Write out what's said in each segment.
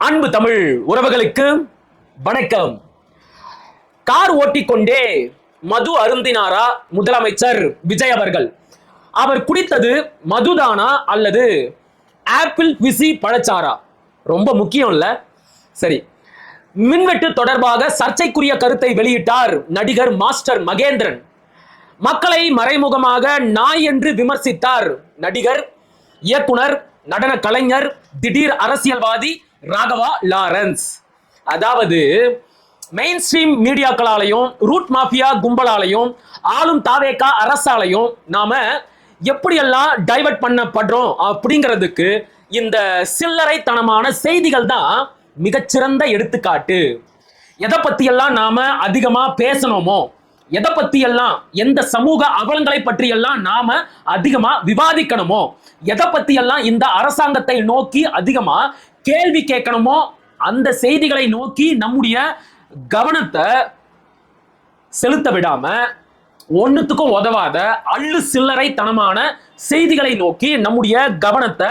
அன்பு தமிழ் உறவுகளுக்கு வணக்கம். கார் ஓட்டிக்கொண்டே மது அருந்தினாரா முதலமைச்சர் விஜய் அவர்கள்? அவர் குடித்தது மதுதானா அல்லது ஆப்பிள் பிசி பழச்சாரா? ரொம்ப முக்கியம் இல்ல? சரி, மின்வெட்டு தொடர்பாக சர்ச்சைக்குரிய கருத்தை வெளியிட்டார் நடிகர் மாஸ்டர் மகேந்திரன். மக்களை மறைமுகமாக நாய் என்று விமர்சித்தார் நடிகர், இயக்குனர், நடன கலைஞர், திடீர் அரசியல்வாதி ராகவா லாரன்ஸ். அதாவது மெயின் ஸ்ட்ரீம் மீடியாக்களாலையும் ரூட் மாஃபியா கும்பலாலையும் ஆளும் தாவேகா அரசாலையும் நாம எப்படியெல்லாம் டைவர்ட் பண்ணப்படுறோம் அப்படிங்கிறதுக்கு இந்த சில்லறைத்தனமான செய்திகள் தான் மிகச்சிறந்த எடுத்துக்காட்டு. எதை பத்தியெல்லாம் நாம அதிகமா பேசணுமோ, எதை பத்தியெல்லாம், எந்த சமூக அவலங்களை பற்றியெல்லாம் நாம அதிகமா விவாதிக்கணுமோ, எதை பத்தியெல்லாம் இந்த அரசாங்கத்தை நோக்கி அதிகமா கேள்வி கேட்கணுமோ, அந்த செய்திகளை நோக்கி நம்முடைய கவனத்தை செலுத்த விடாம ஒன்னுத்துக்கும் உதவாத அள்ளு சில்லறை தனமான செய்திகளை நோக்கி நம்முடைய கவனத்தை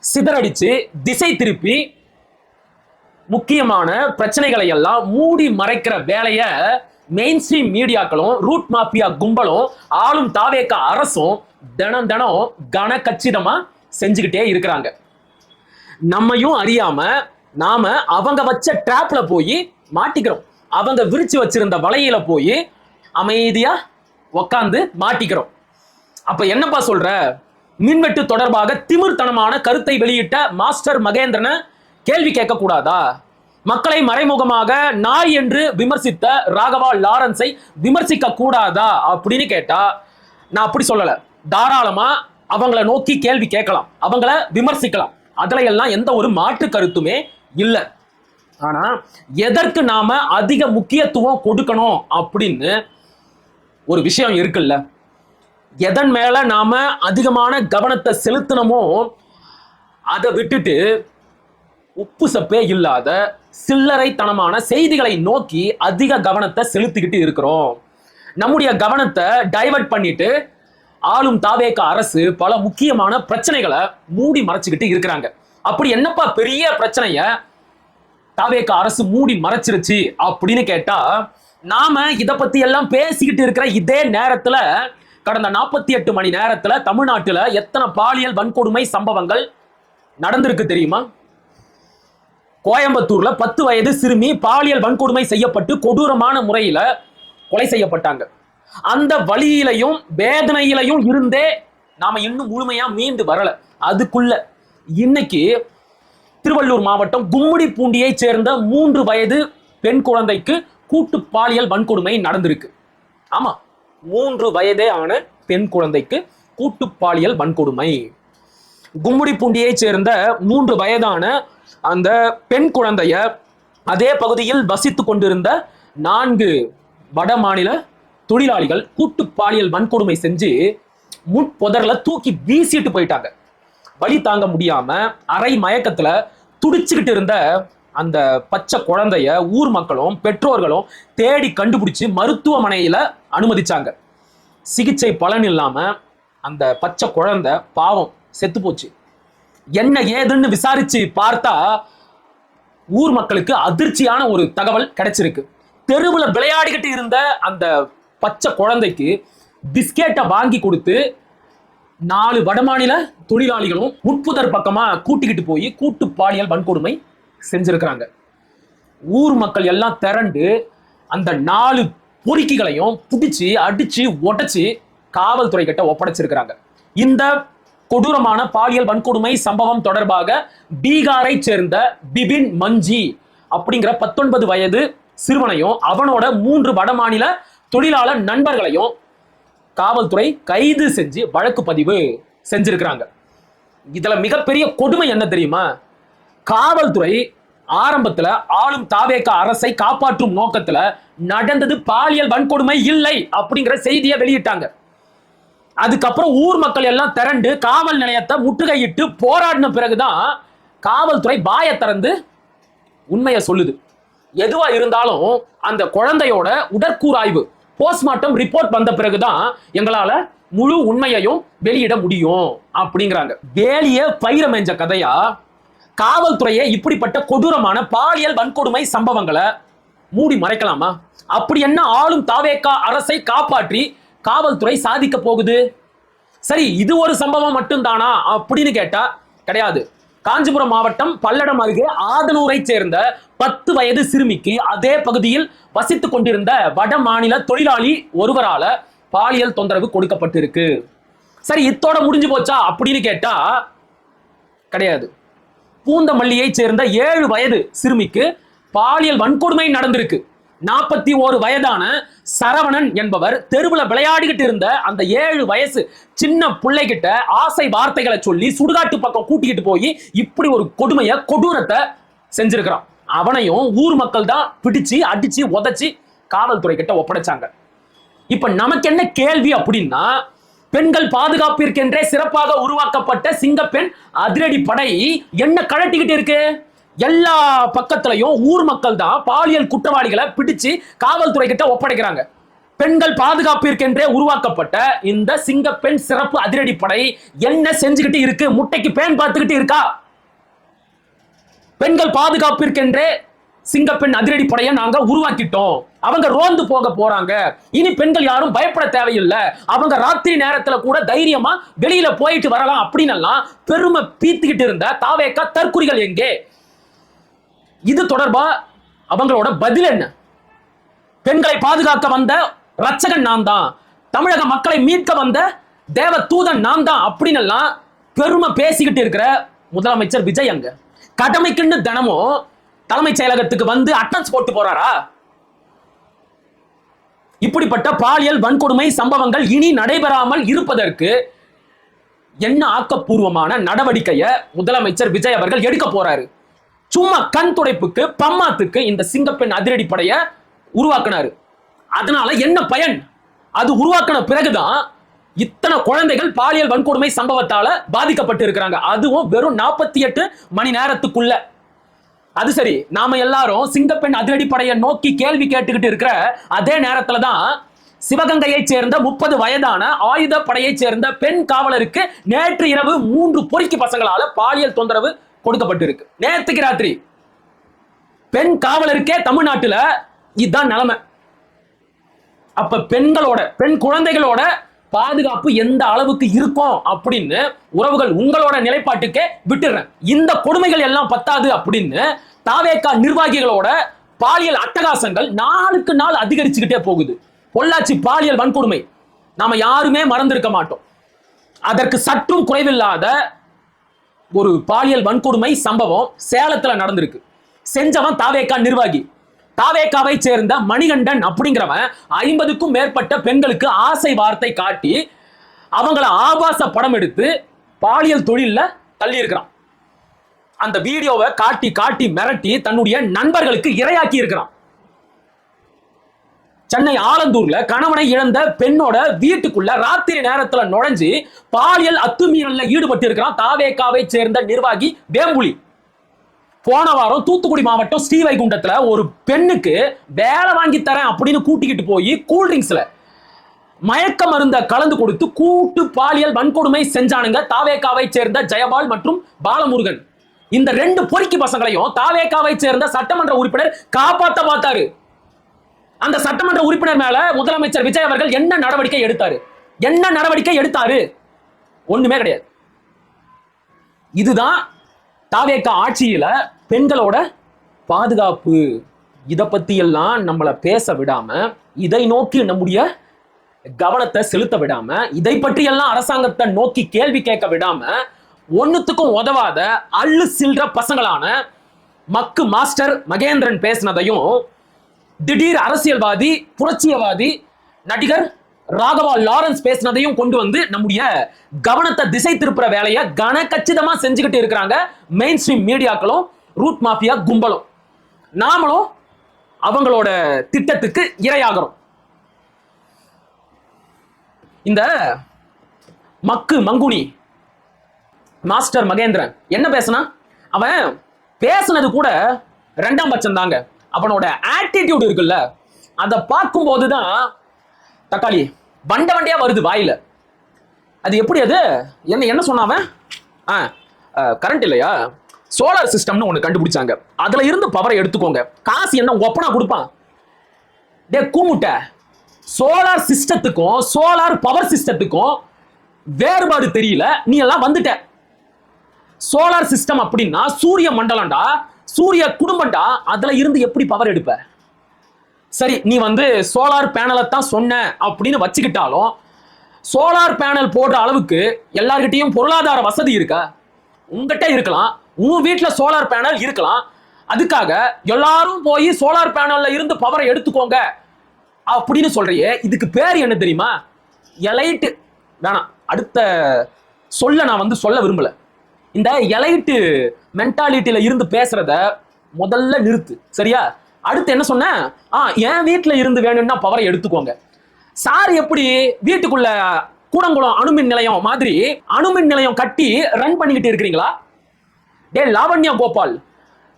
சிதறடிச்சு திசை திருப்பி முக்கியமான பிரச்சனைகளை எல்லாம் மூடி மறைக்கிற வேலைய மெயின் ஸ்ட்ரீம் மீடியாக்களும் ரூட் மாஃபியா கும்பலும் ஆளும் தாவேகா அரசும் தினம் தினம் கனகச்சிதமா செஞ்சுக்கிட்டே இருக்கிறாங்க. நம்மையும் அறியாம நாம அவங்க வச்ச டிராப்ல போய் மாட்டிக்கிறோம். அவங்க விரிச்சு வச்சிருந்த வலையில போய் அமைதியா உக்காந்து மாட்டிக்கிறோம். அப்ப என்னப்பா சொல்ற? மின்வெட்டு தொடர்பாக திமிர்த்தனமான கருத்தை வெளியிட்ட மாஸ்டர் மகேந்திரனை கேள்வி கேட்க கூடாதா? மக்களை மறைமுகமாக நாய் என்று விமர்சித்த ராகவா லாரன்ஸை விமர்சிக்க கூடாதா அப்படின்னு கேட்டா, நான் அப்படி சொல்லல. தாராளமா அவங்கள நோக்கி கேள்வி கேட்கலாம், அவங்கள விமர்சிக்கலாம். அதுல எல்லாம் எந்த ஒரு மாற்று கருத்துமே இல்லை. ஆனா எதற்கு நாம அதிக முக்கியத்துவம் கொடுக்கணும் அப்படின்னு ஒரு விஷயம் இருக்குல்ல. எதன் மேல நாம அதிகமான கவனத்தை செலுத்தணுமோ அதை விட்டுட்டு உப்பு சப்பே இல்லாத சில்லறைத்தனமான செய்திகளை நோக்கி அதிக கவனத்தை செலுத்திக்கிட்டு இருக்கிறோம். நம்முடைய கவனத்தை டைவர்ட் பண்ணிட்டு ஆளும் தாவேகா அரசு பல முக்கியமான பிரச்சனைகளை மூடி மறைச்சுக்கிட்டு இருக்கிறாங்க. அப்படி என்னப்பா பெரிய பிரச்சனைய தாவேகா அரசு மூடி மறைச்சிருச்சு அப்படின்னு கேட்டா, நாம இதை பத்தி எல்லாம் பேசிக்கிட்டு இருக்கிற இதே நேரத்துல கடந்த 48 மணி நேரத்துல தமிழ்நாட்டுல எத்தனை பாலியல் வன்கொடுமை சம்பவங்கள் நடந்திருக்கு தெரியுமா? கோயம்புத்தூர்ல 10 வயது சிறுமி பாலியல் வன்கொடுமை செய்யப்பட்டு கொடூரமான முறையில கொலை செய்யப்பட்டாங்க. அந்த வழியிலையும் வேதனையிலையும் இருந்தே நாம இன்னும் முழுமையா மீண்டு வரல. அதுக்குள்ள இன்னைக்கு திருவள்ளூர் மாவட்டம் கும்மிடிப்பூண்டியை சேர்ந்த 3 வயது பெண் குழந்தைக்கு கூட்டு பாலியல் வன்கொடுமை நடந்திருக்கு. ஆமா, 3 வயதே ஆன பெண் குழந்தைக்கு கூட்டு பாலியல் வன்கொடுமை. கும்மிடிப்பூண்டியை சேர்ந்த 3 வயதான அந்த பெண் குழந்தைய அதே பகுதியில் வசித்துக் கொண்டிருந்த 4 வட மாநில தொழிலாளிகள் கூட்டு பாலியல் வன்கொடுமை செஞ்சு முட்பொதர்ல தூக்கி வீசிட்டு போயிட்டாங்க. வலி தாங்க முடியாம அரை மயக்கத்துல துடிச்சுக்கிட்டு இருந்த அந்த பச்சை குழந்தைய ஊர் மக்களும் பெற்றோர்களும் தேடி கண்டுபிடிச்சு மருத்துவமனையில அனுமதிச்சாங்க. சிகிச்சை பலன் இல்லாம அந்த பச்சை குழந்தை பாவம் செத்து போச்சு. என்ன ஏதுன்னு விசாரிச்சு பார்த்தா ஊர் மக்களுக்கு அதிர்ச்சியான ஒரு தகவல் கிடைச்சிருக்கு. தெருவில் விளையாடிக்கிட்டு இருந்த அந்த பச்சை குழந்தைக்கு பிஸ்கெட்டை வாங்கி கொடுத்து 4 வடமாநில தொழிலாளிகளும் முட்புதர் பக்கமா கூட்டிக்கிட்டு போய் கூட்டு பாலியல் வன்கொடுமை செஞ்சிருக்கிறாங்க. ஊர் மக்கள் எல்லாம் திரண்டு அந்த 4 பொறுக்கிகளையும் பிடிச்சி அடிச்சு உடைச்சு காவல்துறை கிட்ட ஒப்படைச்சிருக்கிறாங்க. இந்த கொடூரமான பாலியல் வன்கொடுமை சம்பவம் தொடர்பாக பீகாரை சேர்ந்த பிபின் மஞ்சி அப்படிங்கிற 19 வயது சிறுவனையும் அவனோட 3 வடமாநில தொழிலாளர் நண்பர்களையும் காவல்துறை கைது செஞ்சு வழக்கு பதிவு செஞ்சிருக்கிறாங்க. இதுல மிகப்பெரிய கொடுமை என்ன தெரியுமா? காவல்துறை ஆரம்பத்துல ஆளும் தாவேகா அரசை காப்பாற்றும் நோக்கத்துல நடந்தது பாலியல் வன்கொடுமை இல்லை அப்படிங்கிற செய்தியை வெளியிட்டாங்க. அதுக்கப்புறம் ஊர் மக்கள் எல்லாம் திரண்டு காவல் நிலையத்தை முற்றுகையிட்டு போராடின பிறகுதான் காவல்துறை வாயை திறந்து உண்மையை சொல்லுது. எதுவா இருந்தாலும் அந்த குழந்தையோட உடற்கூறாய்வு போஸ்ட்மார்ட்டம் ரிப்போர்ட் வந்த பிறகுதான் எங்களால முழு உண்மையையும் வெளியிட முடியும் அப்படிங்கிறாங்க. வேலிய பயிர மேஞ்ச கதையா காவல்துறையை இப்படிப்பட்ட கொடூரமான பாலியல் வன்கொடுமை சம்பவங்களை மூடி மறைக்கலாமா? அப்படி என்ன ஆளும் தாவேகா அரசை காப்பாற்றி காவல்துறை சாதிக்க போகுது? சரி, இது ஒரு சம்பவம் மட்டும்தானா அப்படின்னு கேட்டா கிடையாது. காஞ்சிபுரம் மாவட்டம் பல்லடம் அருகே ஆதனூரை சேர்ந்த 10 வயது சிறுமிக்கு அதே பகுதியில் வசித்துக் கொண்டிருந்த வட மாநில தொழிலாளி ஒருவரால பாலியல் தொந்தரவு கொடுக்கப்பட்டிருக்கு. சரி, இத்தோட முடிஞ்சு போச்சா அப்படின்னு கேட்டா கிடையாது. பூந்தமல்லியை சேர்ந்த 7 வயது சிறுமிக்கு பாலியல் வன்கொடுமை நடந்திருக்கு. 41 வயதான சரவணன் என்பவர் தெருவில் விளையாடிக்கிட்டு இருந்த அந்த 7 வயசு சின்ன பிள்ளைகிட்ட ஆசை வார்த்தைகளை சொல்லி சுடுகாட்டு பக்கம் கூட்டிக்கிட்டு போய் இப்படி ஒரு கொடுமையை கொடூரத்தை செஞ்சிருக்கிறான். அவனையும் ஊர் மக்கள் தான் பிடிச்சு அடிச்சு உதைச்சு காவல்துறை கிட்ட ஒப்படைச்சாங்க. இப்ப நமக்கு என்ன கேள்வி அப்படின்னா, பெண்கள் பாதுகாப்பிற்கென்றே சிறப்பாக உருவாக்கப்பட்ட சிங்கப்பெண் அதிரடி படை என்ன கழட்டிக்கிட்டு இருக்கு? எல்லா பக்கத்திலையும் ஊர் மக்கள் தான் பாலியல் குற்றவாளிகளை பிடிச்சு காவல்துறை கிட்ட ஒப்படைக்கிறாங்க. பெண்கள் பாதுகாப்பிற்கென்றே உருவாக்கப்பட்ட இந்த சிங்கப்பெண் சிறப்பு அதிரடி படை என்ன செஞ்சுக்கிட்டு இருக்கு? முட்டைக்கு பேன் பார்த்துக்கிட்டு இருக்கா? பெண்கள் பாதுகாப்பிற்கென்றே சிங்கப்பெண் அதிரடி படையை நாங்க உருவாக்கிட்டோம், அவங்க ரோந்து போக போறாங்க, இனி பெண்கள் யாரும் பயப்பட தேவையில்லை, அவங்க ராத்திரி நேரத்துல கூட தைரியமா வெளியில போயிட்டு வரலாம் அப்படின்னு எல்லாம் பெருமை பீத்திக்கிட்டு இருந்த தாவேகா தற்குறிகள் எங்கே? இது தொடர்பா அவங்களோட பதில் என்ன? பெண்களை பாதுகாக்க வந்த ரட்சகன் நான் தான், தமிழக மக்களை மீட்க வந்த தேவ தூதன் நான் தான் அப்படின்னு எல்லாம் பெருமை பேசிக்கிட்டு இருக்கிற முதலமைச்சர் விஜய் அங்க கடமைக்குன்னு தினமும் தலைமைச் செயலகத்துக்கு வந்து அட்டன்ஸ் போட்டு போறாரா? இப்படிப்பட்ட பாலியல் வன்கொடுமை சம்பவங்கள் இனி நடைபெறாமல் இருப்பதற்கு என்ன ஆக்கப்பூர்வமான நடவடிக்கையை முதலமைச்சர் விஜய் அவர்கள் எடுக்க போறாரு? சும்மா கண் துடைப்புக்கு பம்மாத்துக்கு இந்த சிங்கப்பெண் அதிரடி படைய உருவாக்கினாரு. அதனால என்ன பயன்? அது உருவாக்கின பிறகுதான் இத்தனை குழந்தைகள் பாலியல் வன்கொடுமை சம்பவத்தால பாதிக்கப்பட்டு இருக்கிறாங்க, அதுவும் வெறும் 48 மணி நேரத்துக்குள்ள. அது சரி, நாம எல்லாரும் சிங்கப்பெண் அதிரடி படையை நோக்கி கேள்வி கேட்டுக்கிட்டு இருக்கிற அதே நேரத்துல தான் சிவகங்கையை சேர்ந்த 30 வயதான ஆயுத படையை சேர்ந்த பெண் காவலருக்கு நேற்று இரவு 3 பொறுக்கி பசங்களால பாலியல் தொந்தரவு கொடுக்கப்பட்டிருக்கு. நேற்றுக்கு ராத்திரி பெண் காவலருக்கே தமிழ்நாட்டுல இதுதான் நிலைமை. அப்ப பெண் குழந்தைகளோட பாதுகாப்பு எந்த அளவுக்கு இருக்கும் அப்படின்னு உறவுகள் உங்களோட நிலைப்பாட்டுக்கே விட்டுறேன். இந்த கொடுமைகள் எல்லாம் பத்தாது அப்படின்னு தாவேகா நிர்வாகிகளோட பாலியல் அட்டகாசங்கள் நாளுக்கு நாள் அதிகரிச்சுக்கிட்டே போகுது. பொள்ளாச்சி பாலியல் வன்கொடுமை நாம யாருமே மறந்திருக்க மாட்டோம். அதற்கு சற்றும் குறைவில்லாத ஒரு பாலியல் வன்கொடுமை சம்பவம் சேலத்துல நடந்திருக்கு. செஞ்சவன் தாவேகா நிர்வாகி. தாவேகாவை சேர்ந்த மணிகண்டன் அப்படிங்கிறவன் 50க்கும் மேற்பட்ட பெண்களுக்கு ஆசை வார்த்தை காட்டி அவங்கள ஆபாச படம் எடுத்து பாலியல் தொழில தள்ளி இருக்கிறான். அந்த வீடியோவை காட்டி காட்டி மிரட்டி தன்னுடைய நண்பர்களுக்கு இரையாக்கி இருக்கிறான். சென்னை ஆலந்தூர்ல கணவனை இழந்த பெண்ணோட வீட்டுக்குள்ள ராத்திரி நேரத்துல நுழைஞ்சு பாலியல் அத்துமீறல்ல ஈடுபட்டு இருக்கிறான் தாவேகாவை சேர்ந்த நிர்வாகி வேம்புலி. போன வாரம் தூத்துக்குடி மாவட்டம் ஸ்ரீவைகுண்டத்துல ஒரு பெண்ணுக்கு வேலை வாங்கி தரேன் அப்படின்னு கூட்டிக்கிட்டு போய் கூல்ட்ரிங்க்ஸ்ல மயக்க மருந்த கலந்து கொடுத்து கூட்டு பாலியல் வன்கொடுமை செஞ்சானுங்க தாவேகாவை சேர்ந்த ஜெயபால் மற்றும் பாலமுருகன். இந்த 2 பொறுக்கி பசங்களையும் தாவேகாவை சேர்ந்த சட்டமன்ற உறுப்பினர் காப்பாற்ற பார்த்தாரு. அந்த சட்டமன்ற உறுப்பினர் மேல முதலமைச்சர் விஜய் அவர்கள் என்ன நடவடிக்கை எடுத்தாரு? ஒண்ணுமே கிடையாது. இதுதான் தாவேகா ஆட்சியில பெண்களோட பாதுகாப்பு. இதை பத்தி எல்லாம் நம்மளை பேச விடாம, இதை நோக்கி நம்முடைய கவனத்தை செலுத்த விடாம, இதை பற்றி எல்லாம் அரசாங்கத்தை நோக்கி கேள்வி கேட்க விடாம, ஒன்னுத்துக்கும் உதவாத அள்ளு சில்ற பசங்களான மக்கு மாஸ்டர் மகேந்திரன் பேசினதையும், திடீர் அரசியல்வாதி புரட்சியவாதி நடிகர் ராகவா லாரன்ஸ் பேசினதையும் கொண்டு வந்து நம்முடைய கவனத்தை திசை திருப்புற வேலையை கனகச்சிதமா செஞ்சுக்கிட்டு இருக்கிறாங்க மெயின் ஸ்ட்ரீம் மீடியாக்களும் ரூட் மாஃபியா கும்பலும். நாமளும் அவங்களோட திட்டத்துக்கு இரையாகிறோம். இந்த மக்கு மங்குனி மாஸ்டர் மகேந்திரன் என்ன பேசினா? அவன் பேசினது கூட 2ஆம் பட்சம் தாங்க. அவனோட ஆட்டிடியூட் இருக்குல்ல, அதை பார்க்கும் போதுதான் தக்காளி வண்ட வண்டியா வருது வாயில. அது எப்படி? அது என்ன சொன்னாவன்? கரண்ட் இல்லையா? சோலார் சிஸ்டம்னு ஒண்ணு கண்டுபிடிச்சாங்க. அதுல இருந்து பவரை எடுத்துக்கோங்க. காசு என்ன உங்க ஒப்பனா கொடுப்பான்? டே கூமுட்ட, சோலார் சிஸ்டத்துக்கும் சோலார் பவர் சிஸ்டத்துக்கும் வேறுபாடு தெரியல. நீ எல்லாம் வந்துட்ட. சோலார் சிஸ்டம் அப்படின்னா சூரிய மண்டலம்டா, சூரிய குடும்பம்டா. அதுல இருந்து எப்படி பவர் எடுப்ப? சரி, நீ வந்து சோலார் பேனலை தான் சொன்ன அப்படின்னு வச்சுக்கிட்டாலும், சோலார் பேனல் போடுற அளவுக்கு எல்லார்கிட்டையும் பொருளாதார வசதி இருக்கா? உங்ககிட்ட இருக்கலாம், உன் வீட்டுல சோலார் பேனல் இருக்கலாம். அதுக்காக எல்லாரும் போய் சோலார் பேனல்ல இருந்து பவரை எடுத்துக்கோங்க அப்படின்னு சொல்றியே, இதுக்கு பேர் என்ன தெரியுமா? எலைட். வேணாம், அடுத்த சொல்ல நான் வந்து சொல்ல விரும்பல. இந்த எலைட் மென்டாலிட்டியில இருந்து பேசுறத முதல்ல நிறுத்து, சரியா? அடுத்து என்ன சொன்ன? என் வீட்டுல இருந்து வேணும்னா பவரை எடுத்துக்கோங்க. சார் எப்படி வீட்டுக்குள்ள கூடங்குளம் அணுமின் நிலையம் மாதிரி அணுமின் நிலையம் கட்டி ரன் பண்ணிக்கிட்டு இருக்கிறீங்களா? டே லாவண்யா கோபால்,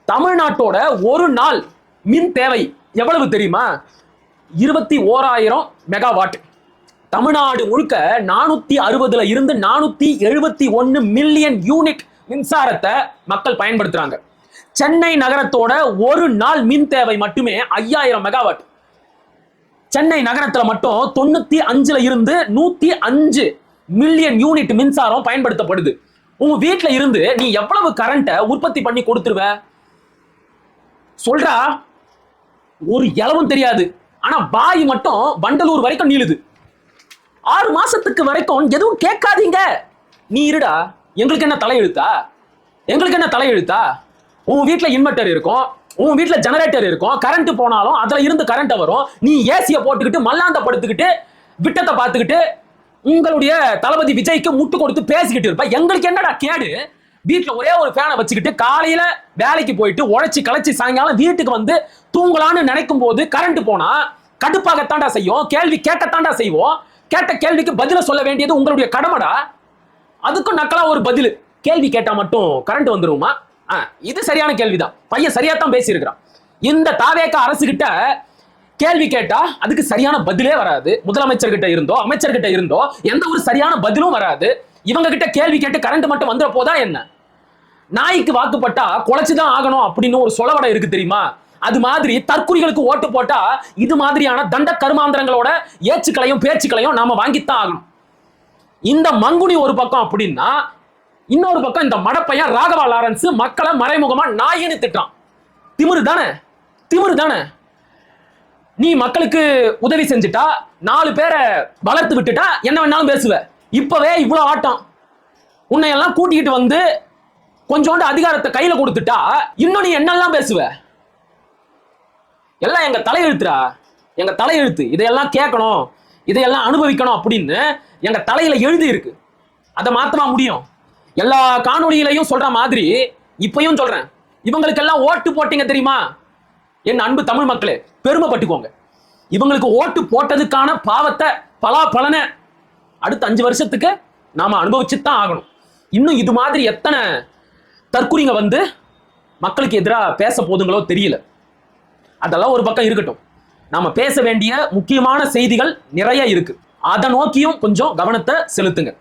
தமிழ்நாட்டோட ஒரு நாள் மின் தேவை எவ்வளவு தெரியுமா? 21,000 மெகாவாட். தமிழ்நாடு முழுக்க 460 இருந்து 471 மில்லியன் யூனிட் மின்சாரத்தை மக்கள் பயன்படுத்துறாங்க. சென்னை நகரத்தோட ஒரு நாள் மின் தேவை மட்டுமே 5000 மெகாவாட். சென்னை நகரத்துல மட்டும் 95 இருந்து 105 மில்லியன் யூனிட் மின்சாரம் பயன்படுத்தப்படுது. உங்க வீட்டுல இருந்து நீ எவ்வளவு கரண்ட உற்பத்தி பண்ணி கொடுத்துருவ? சொல்றா, ஒரு இலவும் தெரியாது. ஆனா பாய் மட்டும் வண்டலூர் வரைக்கும் நீளுது. 6 மாசத்துக்கு வரைக்கும் எதுவும் கேட்காதீங்க. நீ இருடா, எங்களுக்கு என்ன தலையெழுத்தா? எங்களுக்கு என்ன தலையெழுத்தா? உன் வீட்டுல இன்வெர்டர் இருக்கும், உன் வீட்டுல ஜெனரேட்டர் இருக்கும். கரண்ட் போனாலும் அதுல இருந்து கரண்ட் வரும். நீ ஏசிய போட்டுக்கிட்டு மல்லாந்த படுத்துக்கிட்டு விட்டத்தை பார்த்துக்கிட்டு உங்களுடைய தளபதி விஜய்க்கு முட்டு கொடுத்து பேசிக்கிட்டு இருப்ப. எங்களுக்கு என்னடா கேடு? வீட்டுல ஒரே ஒரு ஃபேனை வச்சுக்கிட்டு காலையில வேலைக்கு போயிட்டு உழைச்சி களைச்சி சாயங்காலம் வீட்டுக்கு வந்து தூங்கலான்னு நினைக்கும் போது கரண்ட் போனா கடுப்பாகத்தாண்டா செய்யும். கேள்வி கேட்கத்தாண்டா செய்வோம். கேட்ட கேள்விக்கு பதில சொல்ல வேண்டியது உங்களுடைய கடமைடா. அதுக்கும் நக்கலா ஒரு பதில். கேள்வி கேட்டா மட்டும் கரண்ட் வந்துருமா? இது சரியான கேள்விதான். பையன் சரியாத்தான் பேசி இருக்கிறான். இந்த தாவேக அரசு கிட்ட கேள்வி கேட்டா அதுக்கு சரியான பதிலே வராது. முதலமைச்சர் கிட்ட இருந்தோ அமைச்சர் கிட்ட இருந்தோ எந்த ஒரு சரியான பதிலும் வராது. இவங்க கிட்ட கேள்வி கேட்டு கரண்ட் மட்டும் வந்துட போதா என்ன? நாய்க்கு வாக்குப்பட்டா குலைச்சுதான் ஆகணும் அப்படின்னு ஒரு சொலவடை இருக்கு தெரியுமா? அது மாதிரி தற்குறிகளுக்கு ஓட்டு போட்டா இது மாதிரியான தண்ட கருமாந்திரங்களோட ஏச்சுக்களையும் பேச்சுக்களையும் நாம வாங்கித்தான் ஆகணும். இந்த மங்குனி ஒரு பக்கம் அப்படின்னா, இன்னொரு பக்கம் இந்த மடப்பையன் ராகவா லாரன்ஸ் மக்களை மறைமுகமா நாயின்னு திட்டான். திமிரு தானே, திமிரு தானே. நீ மக்களுக்கு உதவி செஞ்சுட்டா, 4 பேரை வளர்த்து விட்டுட்டா என்ன வேணாலும் பேசுவ. இப்பவே இவ்வளவு ஆட்டம். உன்னை எல்லாம் கூட்டிக்கிட்டு வந்து கொஞ்சோண்டு அதிகாரத்தை கையில கொடுத்துட்டா இன்னும் நீ என்னெல்லாம் பேசுவ? எல்லாம் எங்க தலையெழுத்துடா, எங்க தலையெழுத்து. இதையெல்லாம் கேட்கணும், இதையெல்லாம் அனுபவிக்கணும் அப்படின்னு எங்க தலையில எழுதி இருக்கு. அதை மாத்தமா முடியும். எல்லா காணொலியிலையும் சொல்ற மாதிரி இப்பயும் சொல்றேன், இவங்களுக்கெல்லாம் ஓட்டு போட்டீங்க தெரியுமா? என் அன்பு தமிழ் மக்களே, பெருமைப்பட்டுக்கோங்க. இவங்களுக்கு ஓட்டு போட்டதுக்கான பாவத்தை பலனை அடுத்த 5 வருஷத்துக்கு நாம அனுபவிச்சுதான் ஆகணும். இன்னும் இது மாதிரி எத்தனை தற்குறிங்க வந்து மக்களுக்கு எதிராக பேச போதுங்களோ தெரியல. அதெல்லாம் ஒரு பக்கம் இருக்கட்டும். நாம பேச வேண்டிய முக்கியமான செய்திகள் நிறைய இருக்கு. அதை நோக்கியும் கொஞ்சம் கவனத்தை செலுத்துங்க.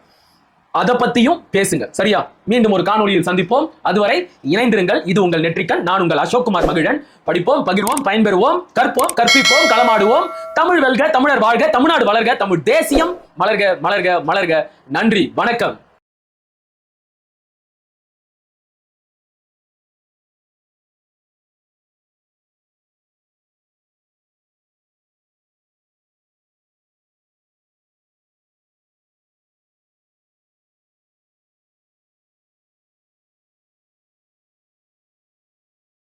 அதை பத்தியும் பேசுங்க, சரியா? மீண்டும் ஒரு காணொலியில் சந்திப்போம். அதுவரை இணைந்திருங்கள். இது உங்கள் நெற்றிக்கண். நான் உங்கள் அசோக்குமார் மகிழன். படிப்போம், பகிர்வோம், பயன்பெறுவோம், கற்போம், கற்பிப்போம், களமாடுவோம். தமிழ் வெல்க, தமிழர் வாழ்க, தமிழ்நாடு வளர்க, தமிழ் தேசியம் மலர்க, மலர்க, மலர்க. நன்றி, வணக்கம்.